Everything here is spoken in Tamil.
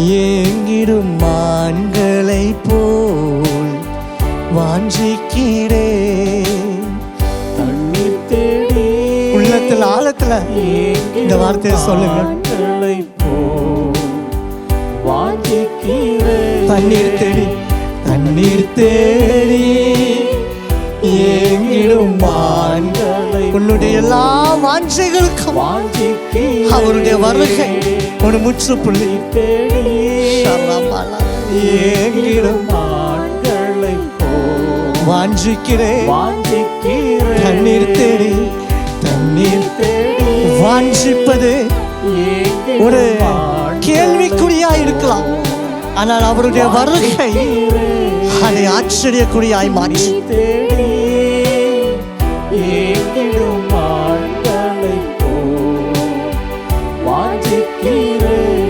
ஏங்கிடும் மான்களை போல் வாஞ்சிக்கிறேன். தண்ணீர் தேடி உள்ளத்தில் ஆழத்துல இந்த வார்த்தையை சொல்லுங்க. தண்ணீர் தேடி தண்ணீர் தேடி ஏங்கிடும் மான்களை, உன்னுடைய எல்லா வாஞ்சைகளுக்கும் அவருடைய வருகை ஒரு முற்றுப்புள்ளி. ஏங்கிடும் மான்களை வாஞ்சிக்கிறேன். தண்ணீர் தேடி தண்ணீர் தேடி வாஞ்சிப்பது ஒரு கேள்விக்குறியாய் இருக்கலாம், ஆனால் அவருடைய வருகை அதை ஆச்சரியக்குறியாய் மாற்றி வாஞ்சிக்கிறேன்.